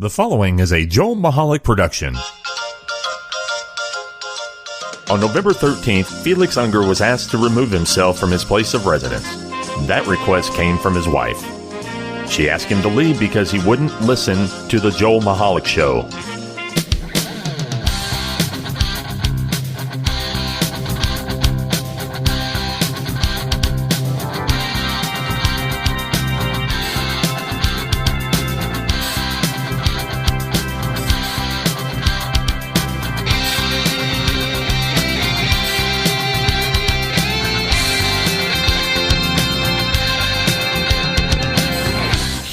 The following is a Joel Michalec production. On November 13th, Felix Unger was asked to remove himself from his place of residence. That request came from his wife. She asked him to leave because he wouldn't listen to the Joel Michalec Show.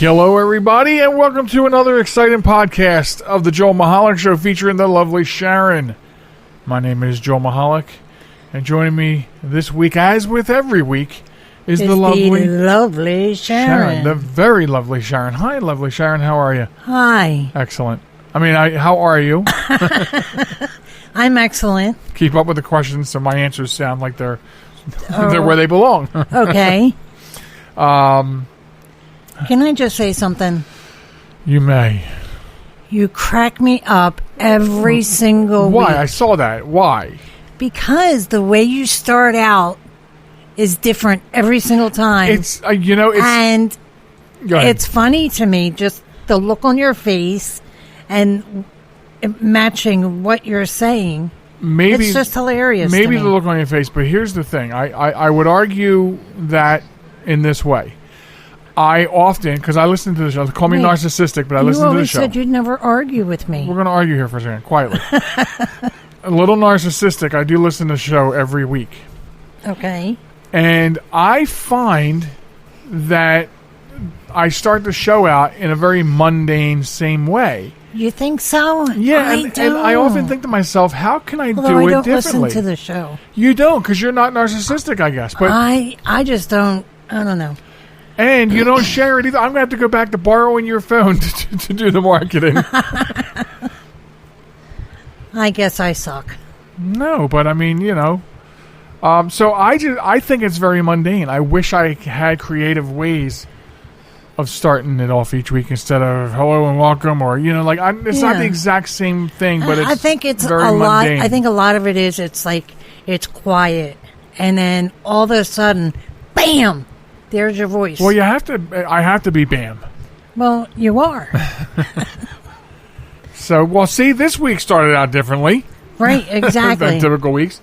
Hello, everybody, and welcome to another exciting podcast of the Joel Michalec Show featuring the lovely Sharon. My name is Joel Michalec, and joining me this week, as with every week, is the lovely Sharon. The very lovely Sharon. Hi, lovely Sharon. How are you? Hi. Excellent. How are you? I'm excellent. Keep up with the questions so my answers sound like they're where they belong. Okay. Can I just say something? You may. You crack me up every single week. Why? I saw that. Why? Because the way you start out is different every single time. It's funny to me, just the look on your face and matching what you're saying. Maybe it's just hilarious. Maybe to the me. look on your face, but here's the thing. I would argue that in this way. I often, because I listen to the show, call me narcissistic, but I listen to the show. You always said you'd never argue with me. We're going to argue here for a second, quietly. A little narcissistic, I do listen to the show every week. Okay. And I find that I start the show out in a very mundane, same way. You think so? Yeah, and I often think to myself, how can I do it differently? I don't listen to the show. You don't, because you're not narcissistic, I guess. But I just don't, I don't know. And you don't share it either. I'm going to have to go back to borrowing your phone to do the marketing. I guess I suck. No, but I mean, so I think it's very mundane. I wish I had creative ways of starting it off each week instead of hello and welcome, or it's not the exact same thing, but I think it's very a lot. mundane. I think a lot of it is it's quiet, and then all of a sudden, bam. There's your voice. Well, I have to be Bam. Well, you are. So, see, this week started out differently. Right, exactly. Than typical weeks.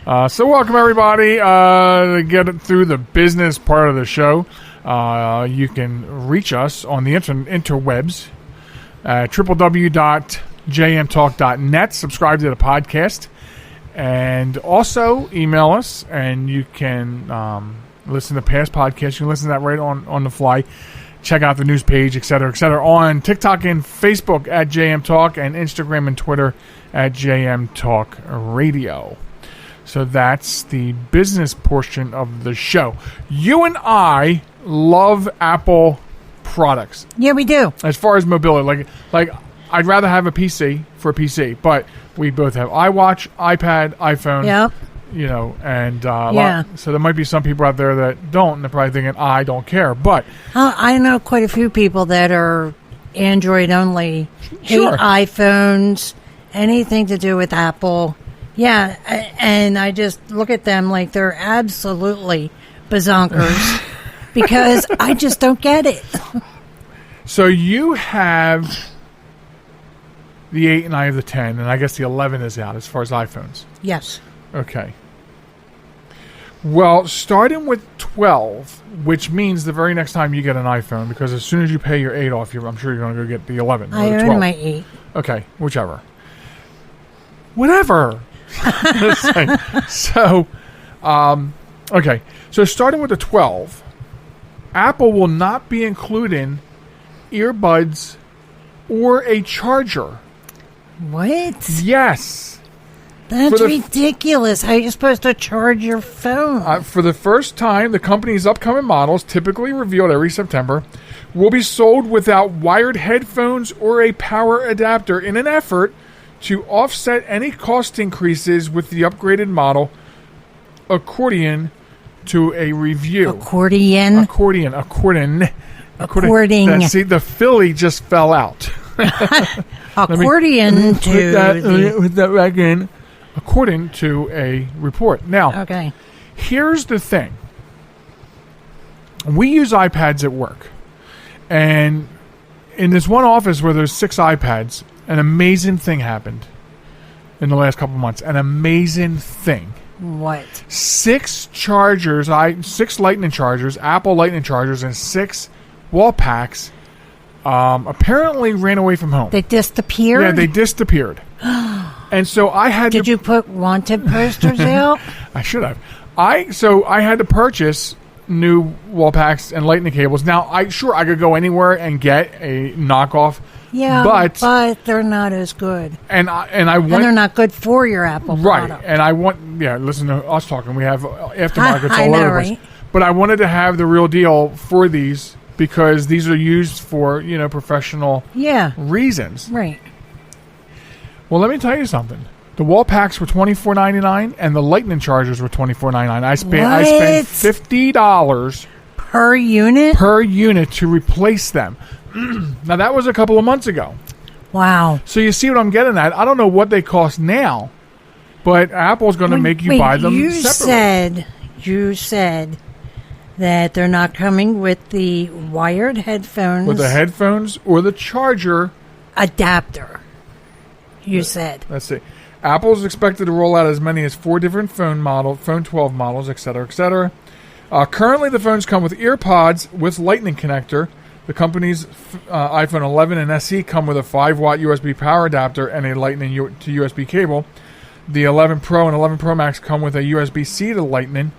So welcome, everybody, to get it through the business part of the show. You can reach us on the interwebs at www.jmtalk.net. Subscribe to the podcast. And also email us, and you can... listen to past podcasts. You can listen to that right on the fly. Check out the news page, et cetera, on TikTok and Facebook at JM Talk, and Instagram and Twitter at JM Talk Radio. So that's the business portion of the show. You and I love Apple products. Yeah, we do. As far as mobility, like I'd rather have a PC for a PC, but we both have iWatch, iPad, iPhone. Yep. So there might be some people out there that don't, and they're probably thinking, I don't care. But I know quite a few people that are Android only, hate iPhones, anything to do with Apple. Yeah, and I just look at them like they're absolutely bazonkers because I just don't get it. So you have the 8 and I have the 10, and I guess the 11 is out as far as iPhones. Yes. Okay. Well, starting with 12, which means the very next time you get an iPhone, because as soon as you pay your 8 off, I'm sure you're going to go get the 11 or I the 12. earned my 8. Okay, whichever. Whatever. So, okay. So starting with the 12, Apple will not be including earbuds or a charger. What? Yes. That's ridiculous. How are you supposed to charge your phone? For the first time, the company's upcoming models, typically revealed every September, will be sold without wired headphones or a power adapter in an effort to offset any cost increases with the upgraded model, according to a review. According. See, the Philly just fell out. According to put that back in. According to a report. Now, okay. Here's the thing. We use iPads at work. And in this one office where there's 6 iPads, an amazing thing happened in the last couple months. An amazing thing. What? 6 chargers, 6 Lightning chargers, Apple Lightning chargers, and 6 wall packs apparently ran away from home. They disappeared? Yeah, they disappeared. And so I had Did you put wanted posters out? I should have. I had to purchase new wall packs and lightning cables. Now, I could go anywhere and get a knockoff. Yeah, but they're not as good. And they're not good for your Apple product. Right. And listen to us talking. We have aftermarkets all over the place. Right? But I wanted to have the real deal for these because these are used for, professional reasons. Right. Well, let me tell you something. The wall packs were $24.99 and the lightning chargers were $24.99. I spent $50 per unit to replace them. Now that was a couple of months ago. Wow. So you see what I'm getting at? I don't know what they cost now, but Apple's going to make you buy them separately. You said that they're not coming with the wired headphones. With the headphones or the charger adapter. You said. Let's see. Apple is expected to roll out as many as 4 different phone 12 models, etc., etc. Currently, the phones come with EarPods with Lightning connector. The company's iPhone 11 and SE come with a 5-watt USB power adapter and a Lightning to USB cable. The 11 Pro and 11 Pro Max come with a USB-C to Lightning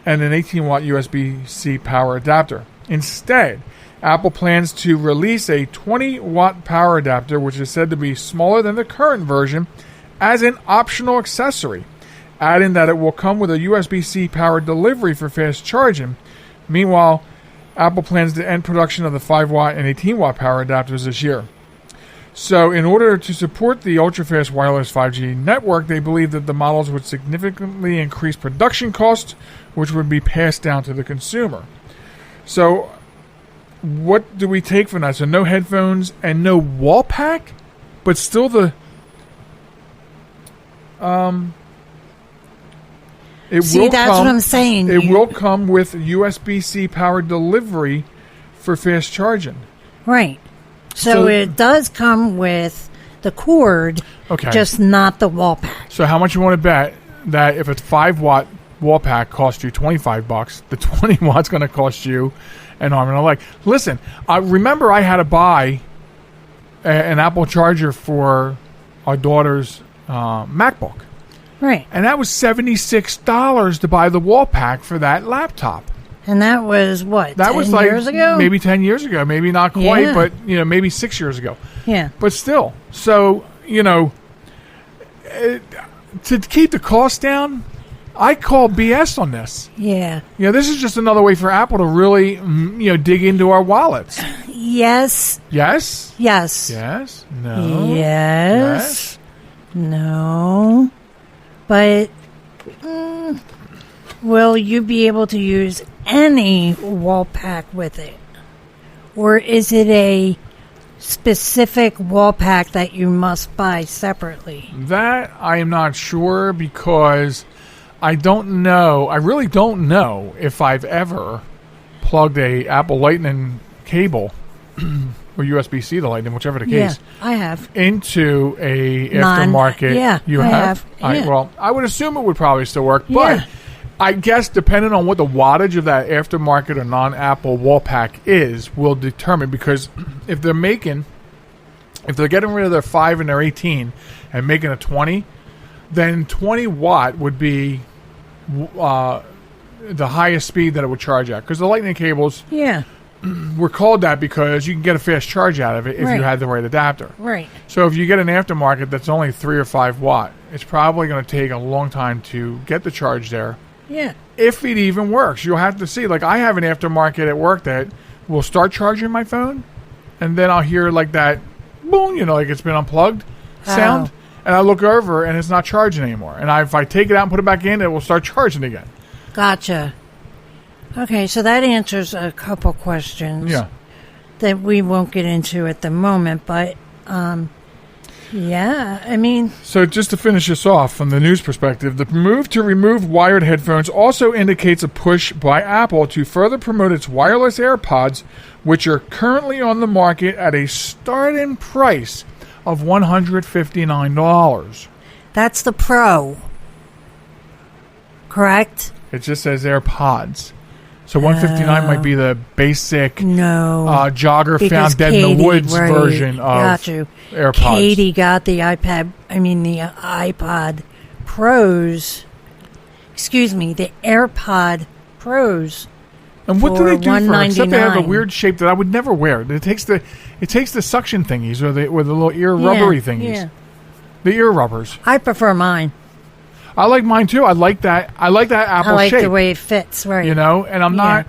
and an 18-watt USB-C power adapter. Instead, Apple plans to release a 20-watt power adapter, which is said to be smaller than the current version, as an optional accessory, adding that it will come with a USB-C powered delivery for fast charging. Meanwhile, Apple plans to end production of the 5-watt and 18-watt power adapters this year. So, in order to support the ultra-fast wireless 5G network, they believe that the models would significantly increase production costs, which would be passed down to the consumer. So, what do we take from that? So, no headphones and no wall pack, but still the... that's what I'm saying. It will come with USB-C powered delivery for fast charging. Right. So it does come with the cord, just not the wall pack. So how much you want to bet that if a 5-watt wall pack costs you $25, the 20 watts going to cost you an arm and a leg? Listen, I remember I had to buy an Apple charger for our daughter's MacBook. Right. And that was $76 to buy the wall pack for that laptop. And that was what? That 10 was like years ago? Maybe 10 years ago. Maybe not quite, but maybe 6 years ago. Yeah. But still. So, to keep the cost down, I call BS on this. Yeah. This is just another way for Apple to really, dig into our wallets. Yes. Yes? Yes. Yes? No? Yes. No. But will you be able to use any wall pack with it? Or is it a specific wall pack that you must buy separately? That I am not sure because I don't know. I really don't know if I've ever plugged a Apple Lightning cable or USB-C to Lightning, whichever the case. Yeah, I have. Into a aftermarket. Yeah, you have? Yeah. Well, I would assume it would probably still work, but I guess depending on what the wattage of that aftermarket or non-Apple wall pack is, will determine, because if they're getting rid of their 5 and their 18 and making a 20, then 20 watt would be the highest speed that it would charge at. Because the Lightning cables were called that because you can get a fast charge out of it if you had the right adapter. Right. So if you get an aftermarket that's only 3 or 5 watt, it's probably going to take a long time to get the charge there. Yeah. If it even works. You'll have to see. Like, I have an aftermarket at work that will start charging my phone, and then I'll hear like that boom, like it's been unplugged sound. And I look over, and it's not charging anymore. And if I take it out and put it back in, it will start charging again. Gotcha. Okay, so that answers a couple questions that we won't get into at the moment. But Yeah, I mean... So just to finish this off from the news perspective, the move to remove wired headphones also indicates a push by Apple to further promote its wireless AirPods, which are currently on the market at a starting price of $159. That's the Pro. Correct? It just says AirPods. So $159 might be the basic jogger because found dead in the woods version of AirPods. Katie got the iPod Pros. Excuse me, the AirPod Pros. And what do they do for? Except they have a $199. weird shape that I would never wear. It takes the suction thingies or the little ear rubbery thingies. Yeah. The ear rubbers. I prefer mine. I like mine too. I like that Apple shape. I like the way it fits, right? You know, and I'm not.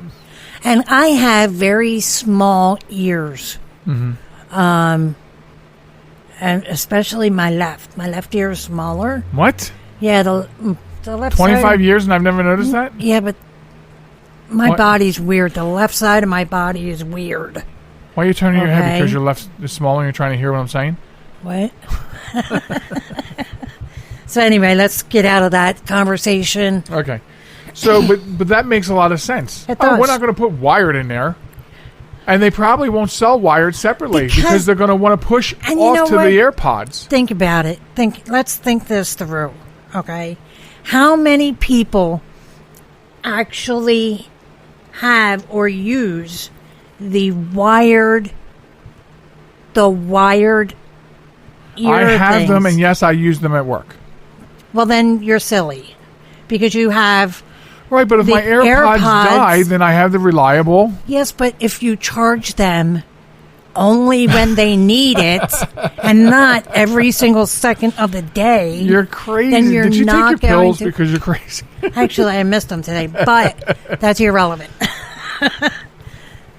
And I have very small ears. Mm-hmm. And especially my left. My left ear is smaller. What? Yeah, the left 25 side. years and I've never noticed that? Yeah, but my body's weird. The left side of my body is weird. Why are you turning your head? Because your left is smaller and you're trying to hear what I'm saying? What? So anyway, let's get out of that conversation. Okay. So, but that makes a lot of sense. It does. We're not going to put wired in there. And they probably won't sell wired separately because they're going to want to push off to the AirPods. Think about it. Let's think this through, okay? How many people actually have or use the wired ear I have things? them, and yes, I use them at work. Well, then you're silly because you have... Right, but if my AirPods die, then I have the reliable. Yes, but if you charge them only when they need it and not every single second of the day... You're crazy. Then you're Did you not take your pills to... because you're crazy? Actually, I missed them today, but that's irrelevant.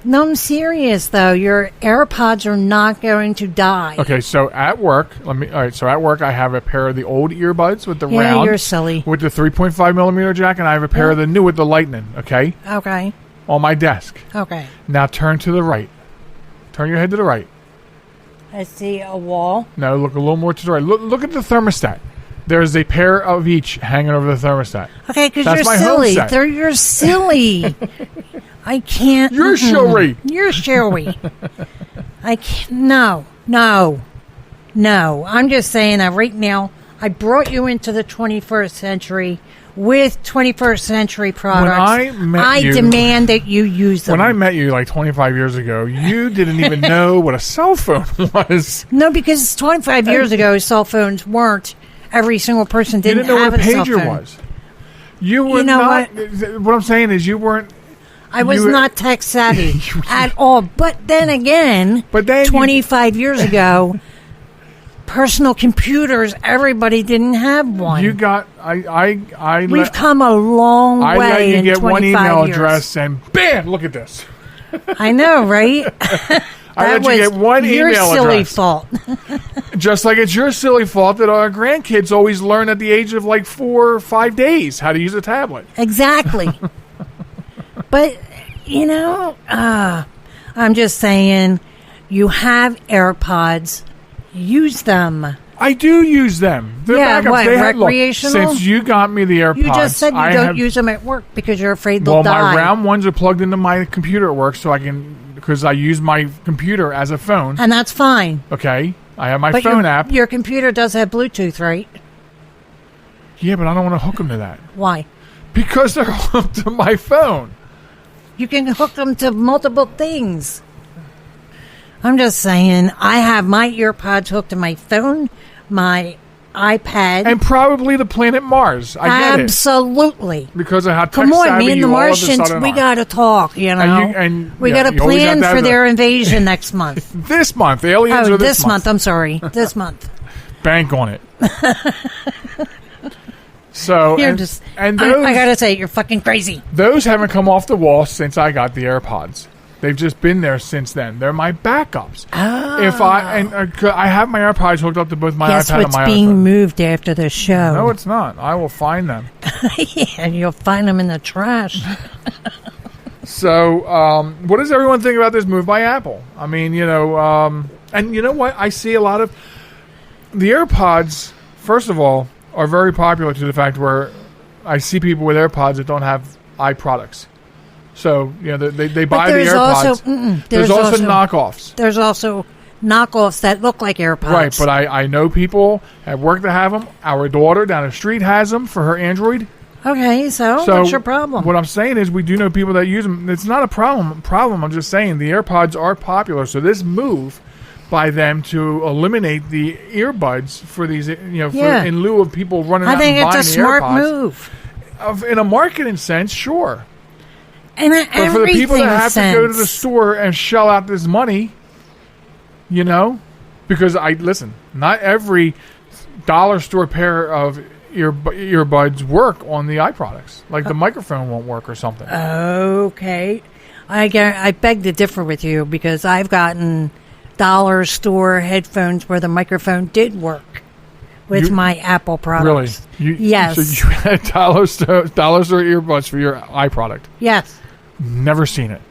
No, I'm serious, though. Your AirPods are not going to die. Okay, so at work, at work I have a pair of the old earbuds with the round. You're silly. With the 3.5 millimeter jack, and I have a pair of the new with the lightning, okay? Okay. On my desk. Okay. Now turn to the right. Turn your head to the right. I see a wall. No, look a little more to the right. Look at the thermostat. There's a pair of each hanging over the thermostat. Okay, because That's you're my silly. home set. You're silly. I can't. You're silly. You're silly. I can't. No. I'm just saying that right now. I brought you into the 21st century with 21st century products. I demand that you use them. When I met you like 25 years ago, you didn't even know what a cell phone was. No, because 25 years ago, cell phones weren't. Every single person didn't know have what a cell pager phone. Was. You were not. What I'm saying is you weren't. I was not tech savvy at all. But then again, 25 years ago, personal computers, everybody didn't have one. You got. We've come a long way. I let you in get one email years. address, and bam! Look at this. I know, right? I let you get one email address. Your silly fault. Just like it's your silly fault that our grandkids always learn at the age of like 4 or 5 days how to use a tablet. Exactly. But, I'm just saying, you have AirPods, use them. I do use them. They're backups. What, recreational? Since you got me the AirPods, you just said you don't use them at work because you're afraid they'll die. Well, my round ones are plugged into my computer at work, so because I use my computer as a phone. And that's fine. Okay, I have my phone app. Your computer does have Bluetooth, right? Yeah, but I don't want to hook them to that. Why? Because they're hooked to my phone. You can hook them to multiple things. I'm just saying, I have my earpods hooked to my phone, my iPad. And probably the planet Mars. I get it. Absolutely. Because of how tech Come on, savvy me and the you all of a Martians, sudden we are. got to talk, we got to plan for their invasion next month. This month. Aliens are this month. I'm sorry. This month. Bank on it. So, I got to say, you're fucking crazy. Those haven't come off the wall since I got the AirPods. They've just been there since then. They're my backups. Oh. If I have my AirPods hooked up to both my Guess iPad what's and my being iPhone. moved after the show? No, it's not. I will find them. Yeah, you'll find them in the trash. So, what does everyone think about this move by Apple? I mean, And you know what? I see a lot of the AirPods. First of all, are very popular to the fact where I see people with AirPods that don't have iProducts. So they buy the AirPods. There's also knockoffs. There's also knockoffs that look like AirPods. Right, but I know people at work that have them. Our daughter down the street has them for her Android. Okay, so what's your problem? What I'm saying is we do know people that use them. It's not a problem. I'm just saying the AirPods are popular. So this move by them to eliminate the earbuds for these, in lieu of people running out and buying the AirPods. I think it's a smart move. In a marketing sense, sure. But for the people that have to go to the store and shell out this money, because not every dollar store pair of earbuds work on the iProducts. Like the microphone won't work or something. Okay. I beg to differ with you because I've gotten dollar store headphones where the microphone did work with my Apple products. Really? Yes. So you had dollar store earbuds for your iProduct? Yes. Never seen it.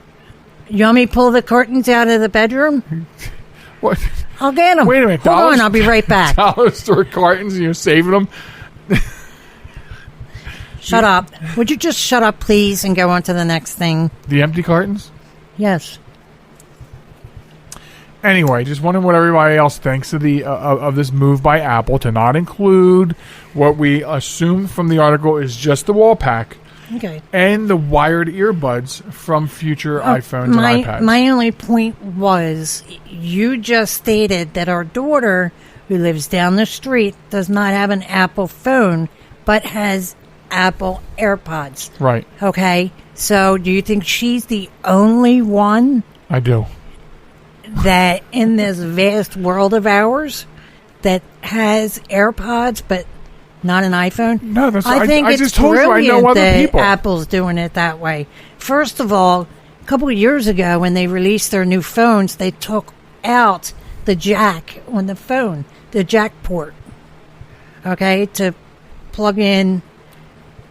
You want me to pull the curtains out of the bedroom? What? I'll get them. Wait a minute. Hold on, I'll be right back. Dollar store cartons and you're saving them? Shut up. Would you just shut up, please, and go on to the next thing? The empty cartons? Yes. Anyway, just wondering what everybody else thinks of the of this move by Apple to not include what we assume from the article is just the wall pack. Okay. And the wired earbuds from future iPhones and iPads. My only point was you just stated that our daughter, who lives down the street, does not have an Apple phone, but has Apple AirPods. Right. Okay. So do you think she's the only one? I do. That in this vast world of ours that has AirPods, but not an iPhone? No, that's I think I it's just told you brilliant I know other that people. Apple's doing it that way. First of all, a couple of years ago when they released their new phones, they took out the jack on the phone, the jack port, okay, to plug in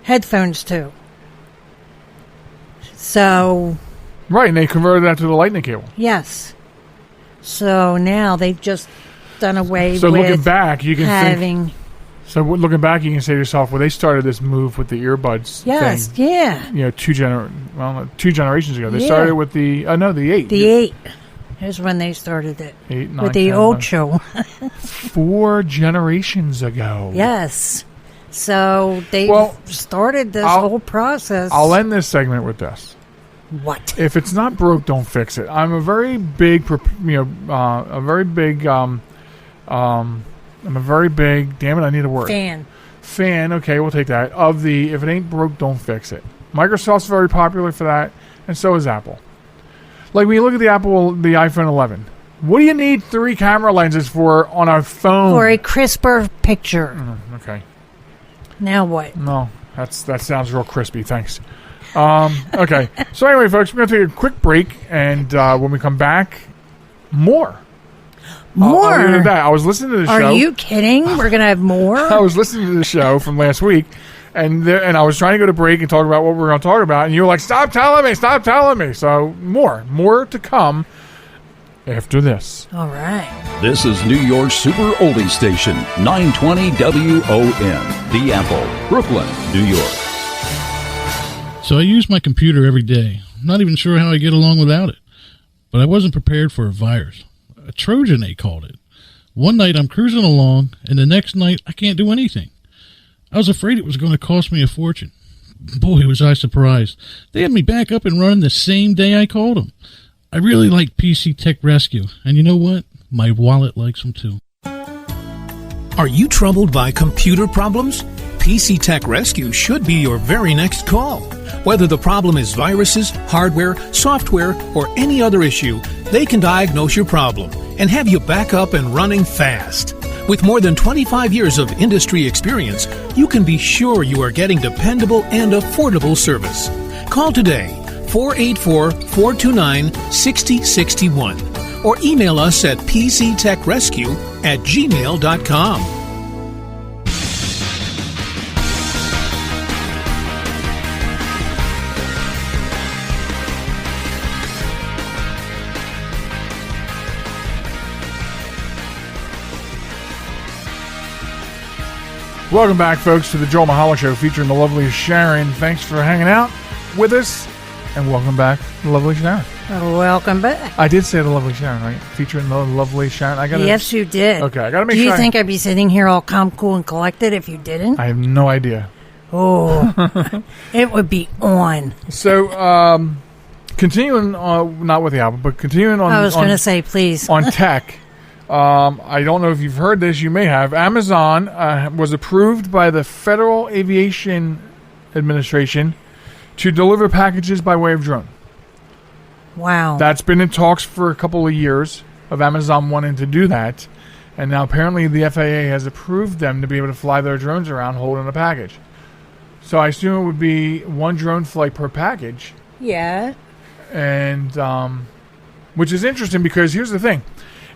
headphones to. So... Right, and they converted that to the lightning cable. Yes. So now they've just done away with looking back, you can having... think... So looking back, you can say to yourself, well, they started this move with the earbuds thing. Yeah. 2 generations ago. They started with the 8. The 8 is when they started it. 8, 9, with the 10, old show. 4 generations ago. Yes. So they started this whole process. I'll end this segment with this. What? If it's not broke, don't fix it. I'm a very big, damn it, I need a word. Fan, okay, we'll take that. Of the, if it ain't broke, don't fix it. Microsoft's very popular for that, and so is Apple. Like when you look at the iPhone 11, what do you need 3 camera lenses for on a phone? For a crisper picture. Okay. Now what? No, that sounds real crispy, thanks. Okay, so anyway, folks, we're going to take a quick break, and when we come back, more. More? I was listening to the show. Are you kidding? We're going to have more? I was listening to the show from last week, and I was trying to go to break and talk about what we were going to talk about, and you were like, stop telling me. So more to come after this. All right. This is New York's Super Oldie Station, 920 WON, The Apple, Brooklyn, New York. So I use my computer every day. I'm not even sure how I get along without it. But I wasn't prepared for a virus. A Trojan, they called it. One night I'm cruising along, and the next night I can't do anything. I was afraid it was going to cost me a fortune. Boy, was I surprised. They had me back up and running the same day I called them. I really like PC Tech Rescue, and you know what? My wallet likes them too. Are you troubled by computer problems? PC Tech Rescue should be your very next call. Whether the problem is viruses, hardware, software, or any other issue, they can diagnose your problem and have you back up and running fast. With more than 25 years of industry experience, you can be sure you are getting dependable and affordable service. Call today, 484-429-6061, or email us at pctechrescue@gmail.com. Welcome back, folks, to the Joel Michalec Show featuring the lovely Sharon. Thanks for hanging out with us, and welcome back, the lovely Sharon. Welcome back. I did say the lovely Sharon, right? Featuring the lovely Sharon. Yes, you did. Okay, I got to make sure. Do you think I'd be sitting here all calm, cool, and collected if you didn't? I have no idea. Oh, it would be on. So, continuing on, not with the album, but continuing on. I was going to say, please. On tech. I don't know if you've heard this. You may have. Amazon was approved by the Federal Aviation Administration to deliver packages by way of drone. Wow. That's been in talks for a couple of years of Amazon wanting to do that. And now apparently the FAA has approved them to be able to fly their drones around holding a package. So I assume it would be one drone flight per package. Yeah. And which is interesting because here's the thing.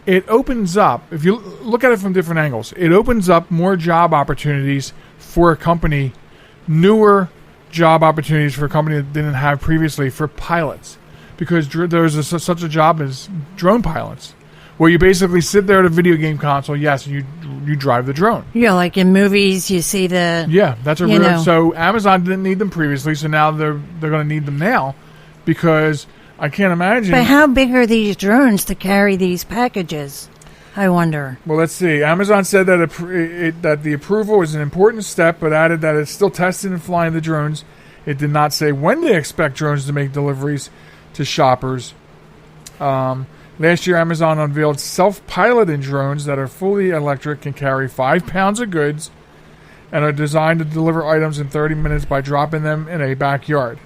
It opens up, if you look at it from different angles, it opens up more job opportunities for a company, newer job opportunities for a company that didn't have previously for pilots. Because there's such a job as drone pilots, where you basically sit there at a video game console, yes, and you drive the drone. Yeah, like in movies, you see the... Yeah, that's a real... So Amazon didn't need them previously, so now they're going to need them now, because... I can't imagine. But how big are these drones to carry these packages? I wonder. Well, let's see. Amazon said that that the approval is an important step, but added that it's still testing and flying the drones. It did not say when they expect drones to make deliveries to shoppers. Last year, Amazon unveiled self-piloting drones that are fully electric, can carry 5 pounds of goods, and are designed to deliver items in 30 minutes by dropping them in a backyard.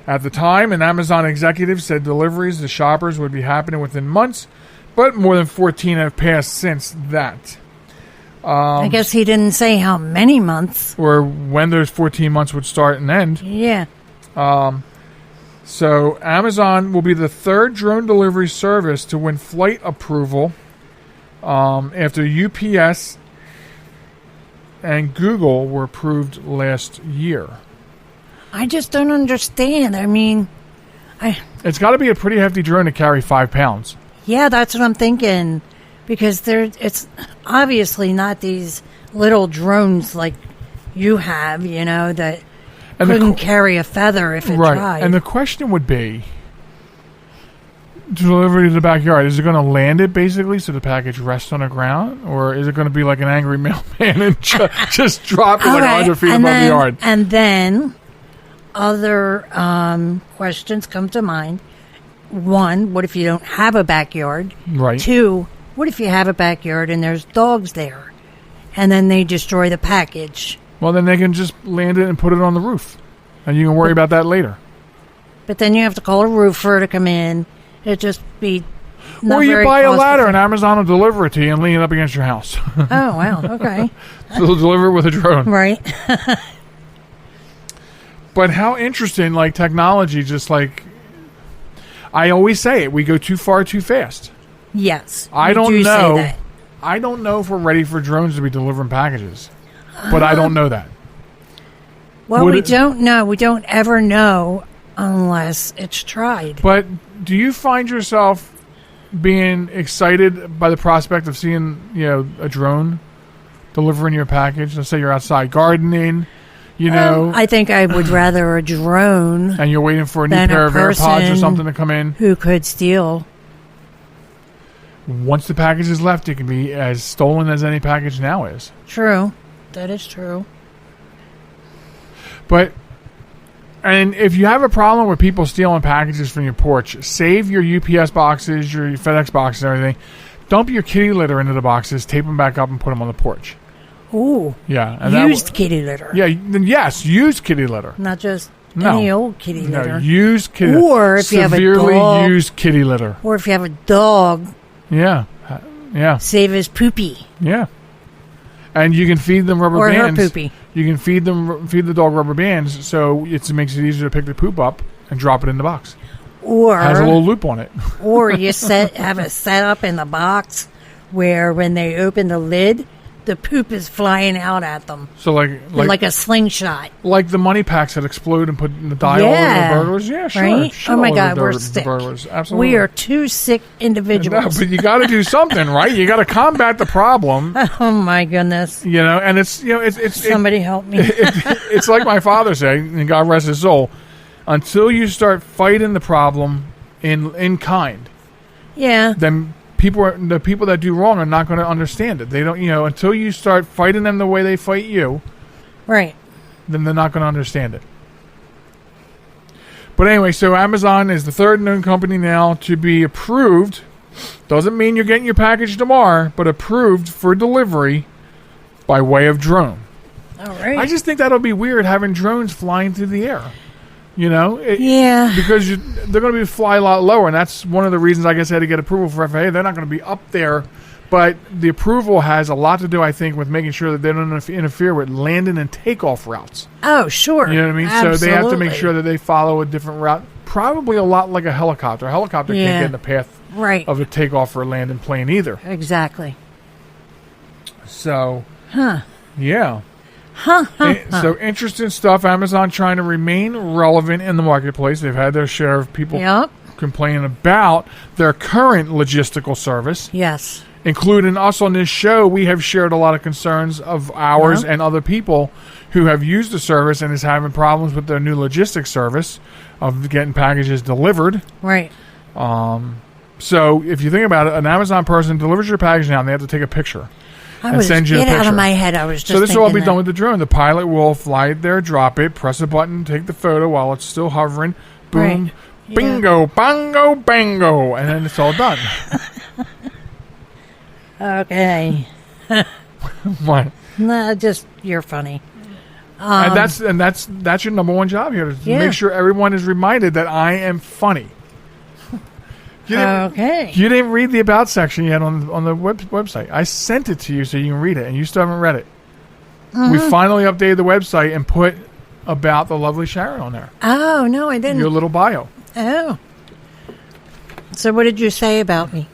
At the time, an Amazon executive said deliveries to shoppers would be happening within months, but more than 14 have passed since that. I guess he didn't say how many months. Or when those 14 months would start and end. Yeah. So Amazon will be the third drone delivery service to win flight approval after UPS and Google were approved last year. I just don't understand. I mean, it's got to be a pretty hefty drone to carry 5 pounds. Yeah, that's what I'm thinking. Because it's obviously not these little drones like you have, that couldn't carry a feather if it tried. And the question would be, delivery to the backyard, is it going to land it basically so the package rests on the ground? Or is it going to be like an angry mailman and just drop it like 100 feet above the yard? And then... Other questions come to mind. One, what if you don't have a backyard? Right. Two, what if you have a backyard and there's dogs there? And then they destroy the package. Well, then they can just land it and put it on the roof. And you can worry about that later. But then you have to call a roofer to come in. It'd just be not or you very buy a ladder and Amazon will deliver it to you and lean it up against your house. Oh, wow. Okay. So they'll deliver it with a drone. Right. But how interesting, like, technology, just like, I always say it, we go too far too fast. Yes. I don't know. I don't know if we're ready for drones to be delivering packages. But I don't know that. Well, we don't know. We don't ever know unless it's tried. But do you find yourself being excited by the prospect of seeing, a drone delivering your package? Let's say you're outside gardening. I think I would rather a drone. And you're waiting for a new pair of AirPods or something to come in. Who could steal. Once the package is left, it can be as stolen as any package now is. True. That is true. And if you have a problem with people stealing packages from your porch, save your UPS boxes, your FedEx boxes, and everything. Dump your kitty litter into the boxes, tape them back up, and put them on the porch. Ooh. Yeah. And used kitty litter. Yeah. Yes, used kitty litter. Not just any old kitty litter. No, used kitty litter. Or if you have a dog. Severely used kitty litter. Or if you have a dog. Yeah. Yeah. Save his poopy. Yeah. And you can feed them rubber bands. Or her poopy. You can feed the dog rubber bands, so it makes it easier to pick the poop up and drop it in the box. Or has a little loop on it. Or you have it set up in the box where when they open the lid, the poop is flying out at them. So like a slingshot. Like the money packs that explode and put the dye all over the burglars. Yeah, sure. Right? Oh my God, we're the sick. Burglars. Absolutely. We are two sick individuals. No, but you got to do something, right? You got to combat the problem. Oh my goodness. And it's somebody help me. It's like my father said, and God rest his soul, until you start fighting the problem in kind. Yeah. Then the people that do wrong are not going to understand it. They don't, until you start fighting them the way they fight you. Right. Then they're not going to understand it. But anyway, so Amazon is the third known company now to be approved. Doesn't mean you're getting your package tomorrow, but approved for delivery by way of drone. All right. I just think that'll be weird having drones flying through the air. Yeah. Because they're going to fly a lot lower, and that's one of the reasons I guess I had to get approval for FAA. They're not going to be up there, but the approval has a lot to do, I think, with making sure that they don't interfere with landing and takeoff routes. Oh, sure. You know what I mean? Absolutely. So they have to make sure that they follow a different route, probably a lot like a helicopter. A helicopter can't get in the path of a takeoff or landing plane either. Exactly. So, yeah. So interesting stuff. Amazon trying to remain relevant in the marketplace. They've had their share of people complaining about their current logistical service. Yes. Including us on this show, we have shared a lot of concerns of ours and other people who have used the service and is having problems with their new logistics service of getting packages delivered. Right. So if you think about it, an Amazon person delivers your package now and they have to take a picture. Get out of my head. I was just So this will all be done with the drone. The pilot will fly it there, drop it, press a button, take the photo while it's still hovering. Boom, bingo, bongo, bango, and then it's all done. Okay. What? No, just you're funny. And that's your number one job here, to make sure everyone is reminded that I am funny. You didn't read the About section yet on the website. I sent it to you so you can read it, and you still haven't read it. Mm-hmm. We finally updated the website and put About the lovely Sharon on there. Oh, no, I didn't. Your little bio. Oh. So what did you say about me?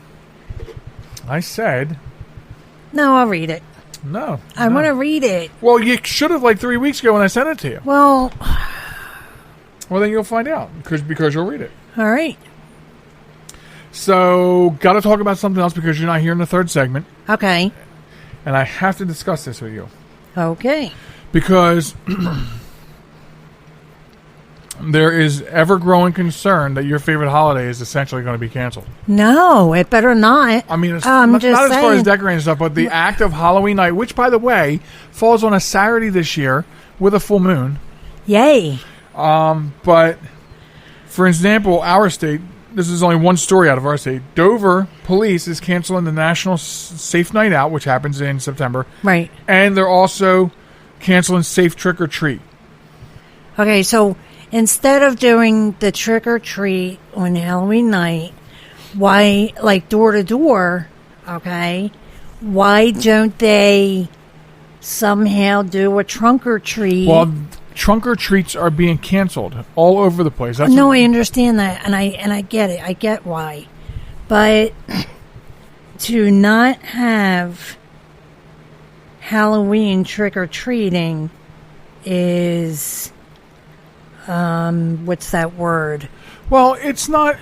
I said... No, I'll read it. No. I want to read it. Well, you should have 3 weeks ago when I sent it to you. Well, then you'll find out because you'll read it. All right. So, got to talk about something else because you're not here in the third segment. Okay. And I have to discuss this with you. Okay. Because there is ever-growing concern that your favorite holiday is essentially going to be canceled. No, it better not. I mean, it's not as far as decorating stuff, but the act of Halloween night, which, by the way, falls on a Saturday this year with a full moon. Yay. But, for example, our state... This is only one story out of our state. Dover police is canceling the National Safe Night Out, which happens in September. Right. And they're also canceling Safe Trick or Treat. Okay, so instead of doing the trick or treat on Halloween night, why, door to door, okay, why don't they somehow do a trunk or treat? Well, trunk or treats are being canceled all over the place. I understand that, and I get it. I get why, but to not have Halloween trick or treating is what's that word? Well, it's not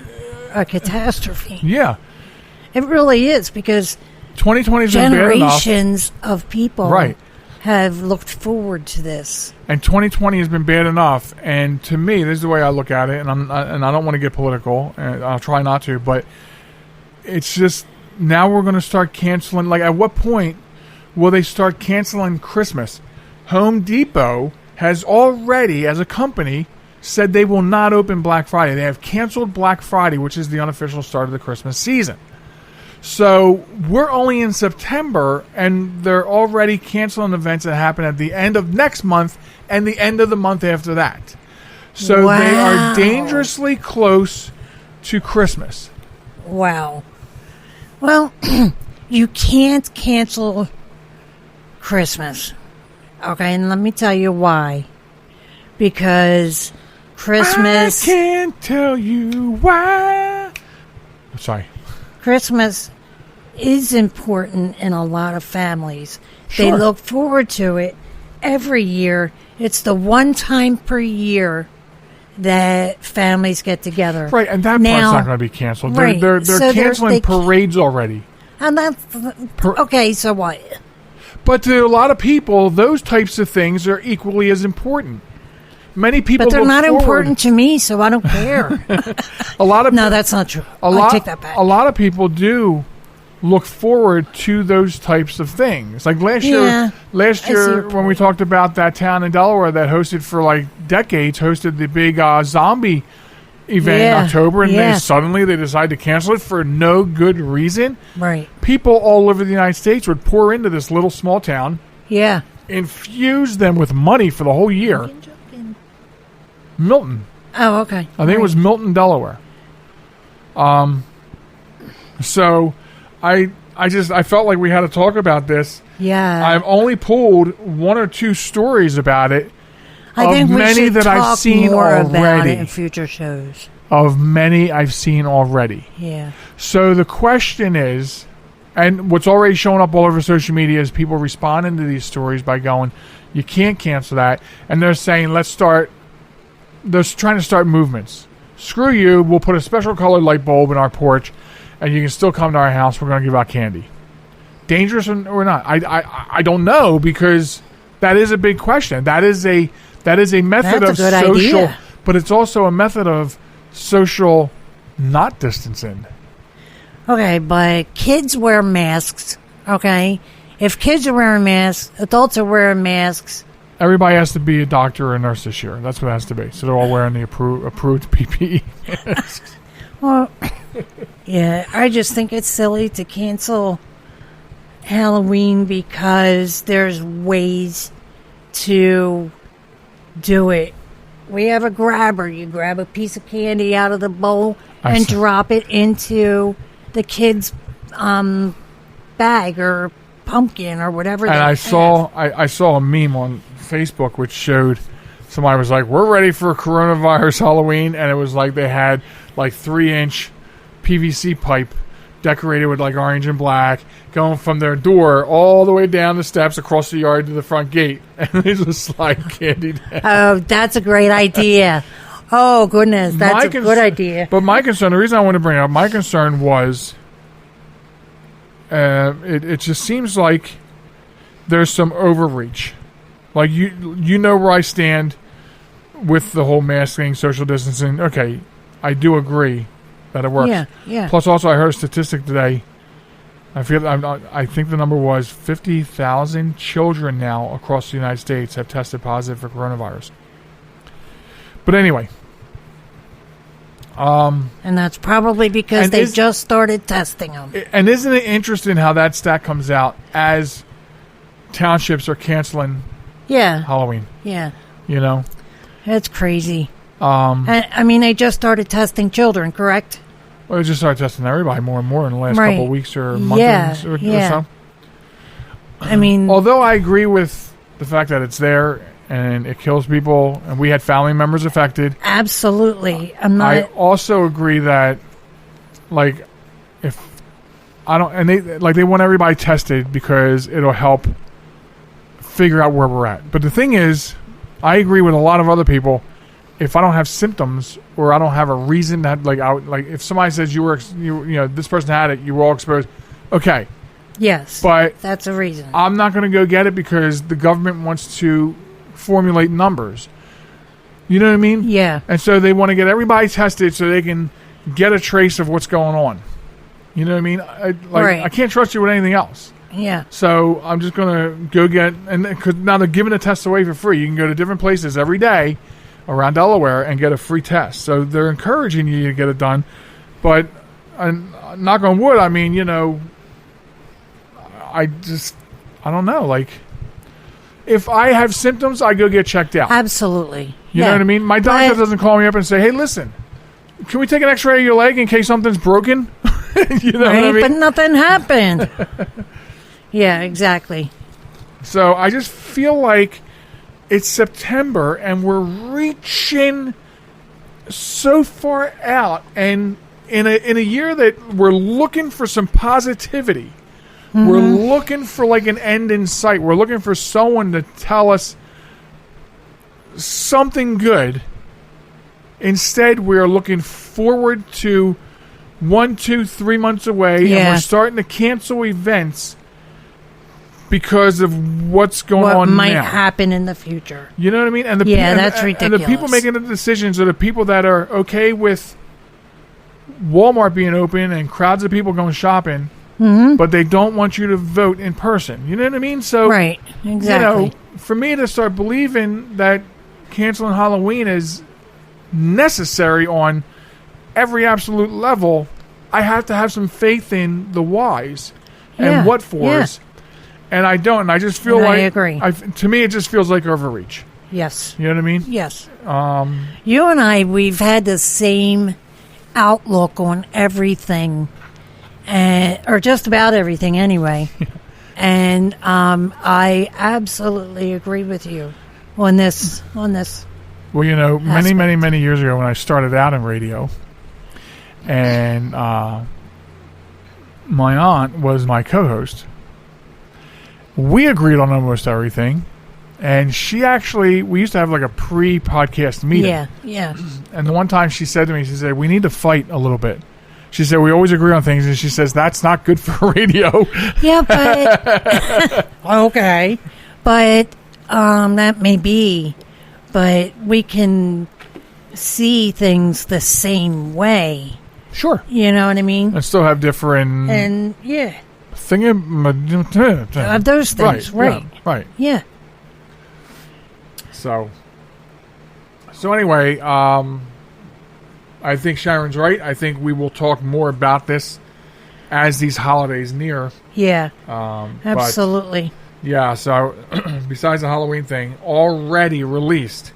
a catastrophe. Yeah, it really is, because 2020 has been bad enough. Generations of people, have looked forward to this. And 2020 has been bad enough. And to me, this is the way I look at it. And I don't want to get political. And I'll try not to. But it's just, now we're going to start canceling. At what point will they start canceling Christmas? Home Depot has already, as a company, said they will not open Black Friday. They have canceled Black Friday, which is the unofficial start of the Christmas season. So we're only in September, and they're already canceling events that happen at the end of next month and the end of the month after that. So they are dangerously close to Christmas. Wow. Well, you can't cancel Christmas. Okay, and let me tell you why. Because Christmas... I can't tell you why. Sorry. Christmas is important in a lot of families. They Sure. look forward to it every year. It's the one time per year that families get together. Right, and that part's not going to be canceled. Right. They're So canceling parades already. And that's okay. So what? But to a lot of people, those types of things are equally as important. Many people, But they're look not forward- important to me, so I don't care. A lot of No, that's not true. a I lot, take that back. A lot of people do look forward to those types of things. Like last Yeah, year I see your when we talked about that town in Delaware that hosted for like decades, hosted the big zombie event in October, and yeah. they decided to cancel it for no good reason. Right. People all over the United States would pour into this little small town, Yeah. infuse them with money for the whole year. Milton. Oh, okay. I think it was Milton, Delaware. So I felt like we had to talk about this. Yeah. I've only pulled one or two stories about it. I think we many should that talk I've seen more about already. it in future shows. Of many I've seen already. Yeah. So the question is, and what's already showing up all over social media is people responding to these stories by going, you can't cancel that. And they're saying, they're trying to start movements. Screw you, we'll put a special colored light bulb in our porch and you can still come to our house. We're going to give out candy. Dangerous or not? I don't know, because that is a big question. That is a method That's of a good social, idea. but it's also a method of social not distancing. Okay, but kids wear masks, okay? If kids are wearing masks, adults are wearing masks. Everybody has to be a doctor or a nurse this year. That's what it has to be. So they're all wearing the approved PPE. Well, yeah, I just think it's silly to cancel Halloween because there's ways to do it. We have a grabber. You grab a piece of candy out of the bowl and drop it into the kid's bag or pumpkin or whatever. And I saw a meme on Facebook which showed somebody was like, we're ready for coronavirus Halloween, and it was like they had like 3-inch PVC pipe decorated with like orange and black going from their door all the way down the steps across the yard to the front gate, and they just slide candy down. Oh, that's a great idea. Oh, goodness, that's a good idea. But my concern, the reason I want to bring it up, my concern was it just seems like there's some overreach. Like, you know where I stand with the whole masking, social distancing. Okay, I do agree that it works. Yeah, yeah. Plus, also, I heard a statistic today. I think the number was 50,000 children now across the United States have tested positive for coronavirus. But anyway. And that's probably because they just started testing them. And isn't it interesting how that stat comes out as townships are canceling Halloween? Yeah. You know? It's crazy. I mean, they just started testing children, correct? Well, they just started testing everybody more and more in the last couple of weeks or months or so. I mean... Although I agree with the fact that it's there and it kills people, and we had family members affected. Absolutely. I also agree that, like, if I don't... And they want everybody tested because it'll help figure out where we're at. But the thing is, I agree with a lot of other people. If I don't have symptoms or I don't have a reason that, like if somebody says you know this person had it, you were all exposed, okay. Yes, but that's a reason. I'm not going to go get it because the government wants to formulate numbers. You know what I mean? Yeah. And so they want to get everybody tested so they can get a trace of what's going on. You know what I mean? I can't trust you with anything else. Yeah. So I'm just going to go get, and cause now they're giving the tests away for free. You can go to different places every day around Delaware and get a free test. So they're encouraging you to get it done. But knock on wood, I mean, you know, I don't know. Like, if I have symptoms, I go get checked out. Absolutely. You know what I mean? My doctor doesn't call me up and say, hey, listen, can we take an x-ray of your leg in case something's broken? You know what I mean? But nothing happened. Yeah, exactly. So I just feel like it's September and we're reaching so far out, and in a year that we're looking for some positivity. We're looking for like an end in sight. We're looking for someone to tell us something good. Instead, we are looking forward to 1, 2, 3 months away, and we're starting to cancel events because of what's going on now. What might happen in the future. You know what I mean? And that's ridiculous. And the people making the decisions are the people that are okay with Walmart being open and crowds of people going shopping, but they don't want you to vote in person. You know what I mean? So, right, exactly. You know, for me to start believing that canceling Halloween is necessary on every absolute level, I have to have some faith in the whys and what fors. And I don't. And I just feel like... I agree. To me, it just feels like overreach. Yes. You know what I mean? Yes. You and I, we've had the same outlook on everything, or just about everything anyway. And I absolutely agree with you on this. Well, you know, many years ago when I started out in radio, and my aunt was my co-host, we agreed on almost everything. And we used to have like a pre-podcast meeting. Yeah. And the one time she said to me, she said, we need to fight a little bit. She said, we always agree on things. And she says, that's not good for radio. Yeah, but... okay. But that may be. But we can see things the same way. Sure. You know what I mean? And still have different... And, yeah. Of those things, right. Yeah, right. Yeah. So anyway, I think Sharon's right. I think we will talk more about this as these holidays near. Yeah. Absolutely. Yeah, so besides the Halloween thing, already released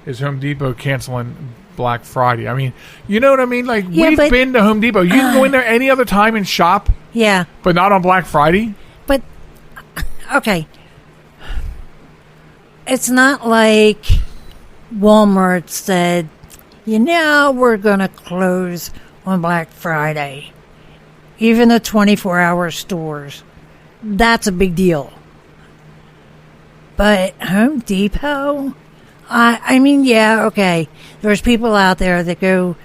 is Home Depot canceling Black Friday. I mean, you know what I mean? Like, we've been to Home Depot. You can go in there any other time and shop. Yeah. But not on Black Friday. But, okay. It's not like Walmart said, we're going to close on Black Friday. Even the 24-hour stores. That's a big deal. But Home Depot? I mean, yeah, okay. There's people out there that go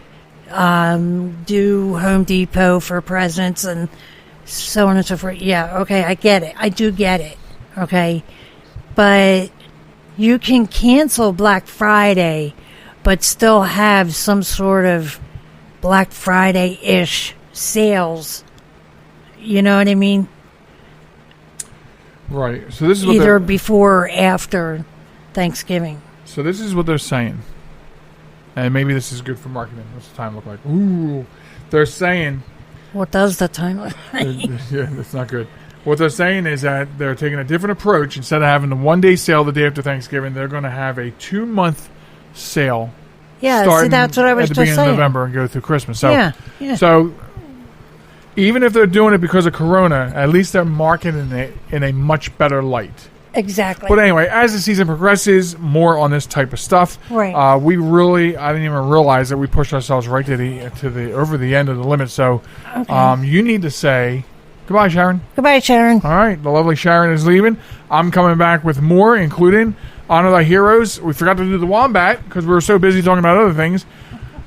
do Home Depot for presents and so on and so forth. Yeah, okay, I get it. I do get it. Okay. But you can cancel Black Friday, but still have some sort of Black Friday-ish sales. You know what I mean? Right. So this is what either before or after Thanksgiving. So this is what they're saying. And maybe this is good for marketing. What's the time look like? Ooh. They're saying... What does the time look like? Yeah, that's not good. What they're saying is that they're taking a different approach. Instead of having the one-day sale the day after Thanksgiving, they're going to have a 2-month sale. Yeah, see, that's what I was at the just beginning saying. of November and go through Christmas. So, yeah. So even if they're doing it because of Corona, at least they're marketing it in a much better light. Exactly. But anyway, as the season progresses, more on this type of stuff. Right. I didn't even realize that we pushed ourselves right to the over the end of the limit. So, you need to say goodbye, Sharon. Goodbye, Sharon. All right, the lovely Sharon is leaving. I'm coming back with more, including Honor Thy Heroes. We forgot to do the Wombat because we were so busy talking about other things.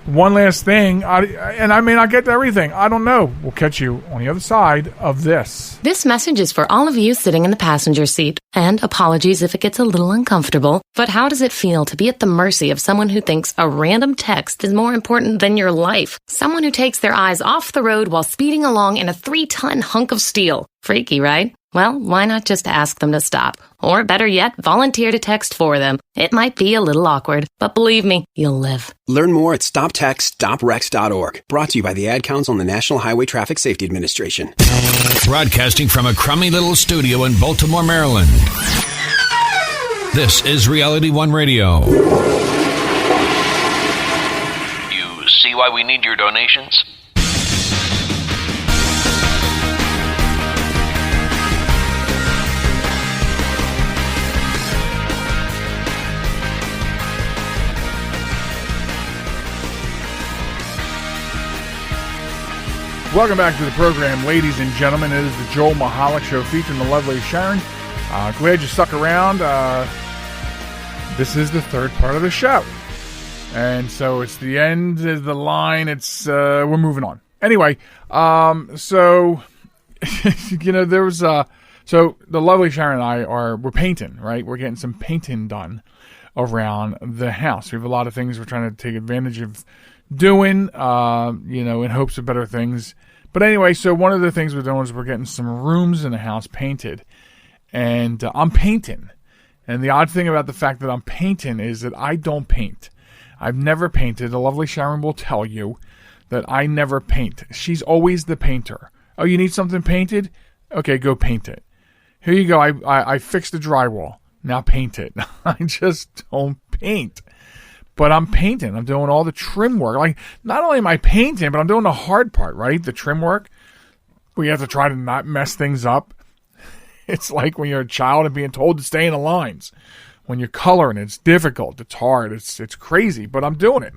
One last thing, and I may not get to everything. I don't know. We'll catch you on the other side of this. This message is for all of you sitting in the passenger seat. And apologies if it gets a little uncomfortable. But how does it feel to be at the mercy of someone who thinks a random text is more important than your life? Someone who takes their eyes off the road while speeding along in a 3-ton hunk of steel. Freaky, right? Well, why not just ask them to stop? Or better yet, volunteer to text for them. It might be a little awkward, but believe me, you'll live. Learn more at StopTextStopWrecks.org. Brought to you by the Ad Council and the National Highway Traffic Safety Administration. Broadcasting from a crummy little studio in Baltimore, Maryland. This is Reality One Radio. You see why we need your donations? Welcome back to the program, ladies and gentlemen. It is the Joel Michalec Show featuring the lovely Sharon. Glad you stuck around. This is the third part of the show. And so it's the end of the line. We're moving on. Anyway, so, there was, so the lovely Sharon and I we're painting, right? We're getting some painting done around the house. We have a lot of things we're trying to take advantage of doing, in hopes of better things. But anyway, so one of the things we're doing is we're getting some rooms in the house painted. And I'm painting. And the odd thing about the fact that I'm painting is that I don't paint. I've never painted. The lovely Sharon will tell you that I never paint. She's always the painter. Oh, you need something painted? Okay, go paint it. Here you go. I fixed the drywall. Now paint it. I just don't paint. But I'm painting. I'm doing all the trim work. Like, not only am I painting, but I'm doing the hard part, right? The trim work. We have to try to not mess things up. It's like when you're a child and being told to stay in the lines. When you're coloring, it's difficult. It's hard. It's crazy. But I'm doing it.